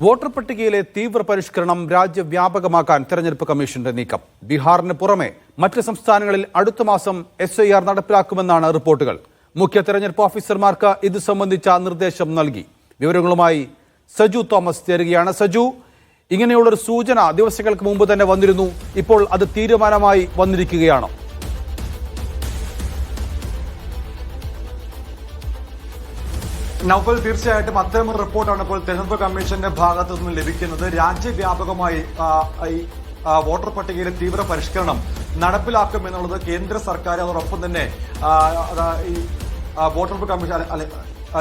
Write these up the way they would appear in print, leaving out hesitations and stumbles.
Voter പട്ടികയിലെ തീവ്ര പരിഷ്കരണം രാജ്യവ്യാപകമാക്കാൻ തെരഞ്ഞെടുപ്പ് കമ്മീഷന്റെ നീക്കം. ബീഹാറിന് പുറമെ മറ്റ് സംസ്ഥാനങ്ങളിൽ അടുത്ത മാസം SIR നടപ്പിലാക്കുമെന്നാണ് റിപ്പോർട്ടുകൾ. മുഖ്യ തെരഞ്ഞെടുപ്പ് ഓഫീസർമാർക്ക് ഇത് സംബന്ധിച്ച നിർദ്ദേശം നൽകി. വിവരങ്ങളുമായി സജു തോമസ് ചേരുകയാണ്. സജു, ഇങ്ങനെയുള്ളൊരു സൂചന ദിവസങ്ങൾക്ക് മുമ്പ് തന്നെ വന്നിരുന്നു. ഇപ്പോൾ അത് തീരുമാനമായി വന്നിരിക്കുകയാണോ? നൗഫൽ, തീർച്ചയായിട്ടും അത്തരമൊരു റിപ്പോർട്ടാണ് ഇപ്പോൾ തെരഞ്ഞെടുപ്പ് കമ്മീഷന്റെ ഭാഗത്തു നിന്ന് ലഭിക്കുന്നത്. രാജ്യവ്യാപകമായി വോട്ടർ പട്ടികയിലെ തീവ്ര പരിഷ്കരണം നടപ്പിലാക്കും എന്നുള്ളത് കേന്ദ്ര സർക്കാർ അതോടൊപ്പം തന്നെ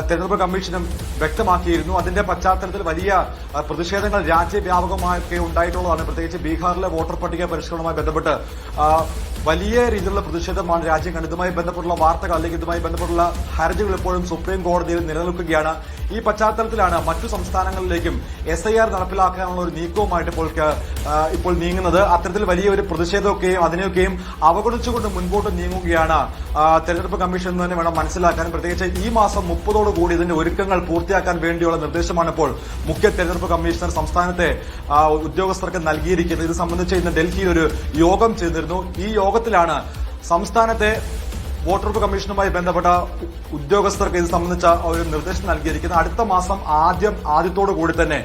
തെരഞ്ഞെടുപ്പ് കമ്മീഷനും വ്യക്തമാക്കിയിരുന്നു. അതിന്റെ പശ്ചാത്തലത്തിൽ വലിയ പ്രതിഷേധങ്ങൾ രാജ്യവ്യാപകമായൊക്കെ ഉണ്ടായിട്ടുള്ളതാണ്. പ്രത്യേകിച്ച് ബീഹാറിലെ വോട്ടർ പട്ടിക പരിഷ്കരണവുമായി ബന്ധപ്പെട്ട് വലിയ രീതിയിലുള്ള പ്രതിഷേധമാണ് രാജ്യം കണ്ടത്. ഇതുമായി ബന്ധപ്പെട്ടുള്ള വാർത്തകൾ അല്ലെങ്കിൽ ഇതുമായി ബന്ധപ്പെട്ടുള്ള ഹർജികൾ ഇപ്പോഴും സുപ്രീം കോടതിയിൽ നിലനിൽക്കുകയാണ്. ഈ പശ്ചാത്തലത്തിലാണ് മറ്റു സംസ്ഥാനങ്ങളിലേക്കും SIR നടപ്പിലാക്കാനുള്ള ഒരു നീക്കവുമായിട്ട് ഇപ്പോൾ നീങ്ങുന്നത്. അത്തരത്തിൽ വലിയൊരു പ്രതിഷേധമൊക്കെയും അതിനെയൊക്കെയും അവഗണിച്ചുകൊണ്ട് മുൻപോട്ട് നീങ്ങുകയാണ് തെരഞ്ഞെടുപ്പ് കമ്മീഷൻ എന്ന് തന്നെ വേണം മനസ്സിലാക്കാൻ. പ്രത്യേകിച്ച് ഈ മാസം 30 ഇതിന്റെ ഒരുക്കങ്ങൾ പൂർത്തിയാക്കാൻ വേണ്ടിയുള്ള നിർദ്ദേശമാണ് ഇപ്പോൾ മുഖ്യ തെരഞ്ഞെടുപ്പ് കമ്മീഷണർ സംസ്ഥാനത്തെ ഉദ്യോഗസ്ഥർക്ക് നൽകിയിരിക്കുന്നത്. ഇത് സംബന്ധിച്ച് ഇന്ന് ഡൽഹിയിൽ ഒരു യോഗം ചേർന്നിരുന്നു. ഈ യോഗത്തിലാണ് സംസ്ഥാനത്തെ വോട്ടർപ്പ് കമ്മീഷനുമായി ബന്ധപ്പെട്ട ഉദ്യോഗസ്ഥർക്ക് ഇത് സംബന്ധിച്ച ഒരു നിർദ്ദേശം നൽകിയിരിക്കുന്നത്. അടുത്ത മാസം ആദ്യത്തോടു കൂടി തന്നെ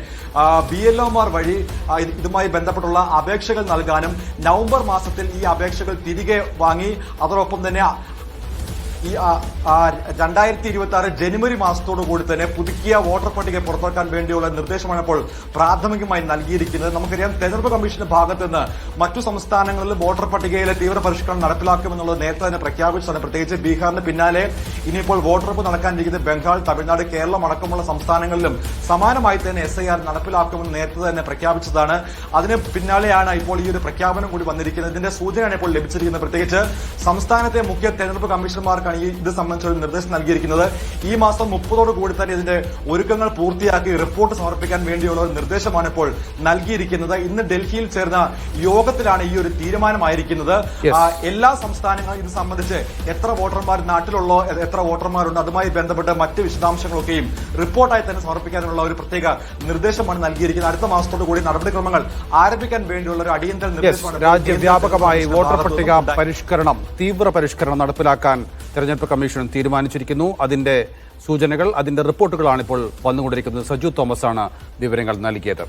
BLOമാർ വഴി ഇതുമായി ബന്ധപ്പെട്ടുള്ള അപേക്ഷകൾ നൽകാനും നവംബർ മാസത്തിൽ ഈ അപേക്ഷകൾ തിരികെ വാങ്ങി അതോടൊപ്പം തന്നെ ഈ 2026 ജനുവരി മാസത്തോടു കൂടി തന്നെ പുതുക്കിയ വോട്ടർ പട്ടിക പുറത്തിറക്കാൻ വേണ്ടിയുള്ള നിർദ്ദേശമാണ് ഇപ്പോൾ പ്രാഥമികമായി നൽകിയിരിക്കുന്നത്. നമുക്കറിയാം, തെരഞ്ഞെടുപ്പ് കമ്മീഷന്റെ ഭാഗത്ത് നിന്ന് മറ്റു സംസ്ഥാനങ്ങളിൽ വോട്ടർ പട്ടികയിലെ തീവ്ര പരിഷ്കരണം നടപ്പിലാക്കുമെന്നുള്ളത് നേരത്തെ തന്നെ പ്രഖ്യാപിച്ചതാണ്. പ്രത്യേകിച്ച് ബീഹാറിന് പിന്നാലെ ഇനിയിപ്പോൾ വോട്ടെടുപ്പ് നടക്കാനിരിക്കുന്നത് ബംഗാൾ, തമിഴ്നാട്, കേരളം അടക്കമുള്ള സംസ്ഥാനങ്ങളിലും സമാനമായി തന്നെ SIR നടപ്പിലാക്കുമെന്ന് നേരത്തെ തന്നെ പ്രഖ്യാപിച്ചതാണ്. അതിന് പിന്നാലെയാണ് ഇപ്പോൾ ഈ ഒരു പ്രഖ്യാപനം കൂടി വന്നിരിക്കുന്നത്. ഇതിന്റെ സൂചനയാണ് ഇപ്പോൾ ലഭിച്ചിരിക്കുന്നത്. പ്രത്യേകിച്ച് സംസ്ഥാനത്തെ മുഖ്യ തെരഞ്ഞെടുപ്പ് കമ്മീഷണർമാർക്കാണ് ഇത് സംബന്ധിച്ച ഒരു നിർദ്ദേശം നൽകിയിരിക്കുന്നത്. ഈ മാസം 30 കൂടി തന്നെ ഇതിന്റെ ഒരുക്കങ്ങൾ പൂർത്തിയാക്കി റിപ്പോർട്ട് സമർപ്പിക്കാൻ വേണ്ടിയുള്ള ഒരു നിർദ്ദേശമാണ് ഇപ്പോൾ നൽകിയിരിക്കുന്നത്. ഇന്ന് ഡൽഹിയിൽ ചേർന്ന യോഗത്തിലാണ് ഈ ഒരു തീരുമാനമായിരിക്കുന്നത്. എല്ലാ സംസ്ഥാനങ്ങളും ഇത് സംബന്ധിച്ച് എത്ര വോട്ടർമാർ നാട്ടിലുള്ളോ, എത്ര വോട്ടർമാരുണ്ട്, അതുമായി ബന്ധപ്പെട്ട് മറ്റ് വിശദാംശങ്ങളൊക്കെയും റിപ്പോർട്ടായി തന്നെ സമർപ്പിക്കാനുള്ള ഒരു പ്രത്യേക നിർദ്ദേശമാണ് നൽകിയിരിക്കുന്നത്. അടുത്ത മാസത്തോടു കൂടി നടപടിക്രമങ്ങൾ ആരംഭിക്കാൻ വേണ്ടിയുള്ള ഒരു അടിയന്തര നിർദ്ദേശമാണ്. രാജ്യവ്യാപകമായി വോട്ടർ പട്ടിക പരിഷ്കരണം, തീവ്ര പരിഷ്കരണം നടപ്പിലാക്കാൻ തെരഞ്ഞെടുപ്പ് കമ്മീഷൻ തീരുമാനിച്ചിരിക്കുന്നു. അതിന്റെ സൂചനകൾ, അതിന്റെ റിപ്പോർട്ടുകളാണ് ഇപ്പോൾ വന്നുകൊണ്ടിരിക്കുന്നത്. സജു തോമസ് ആണ് വിവരങ്ങൾ നൽകിയത്.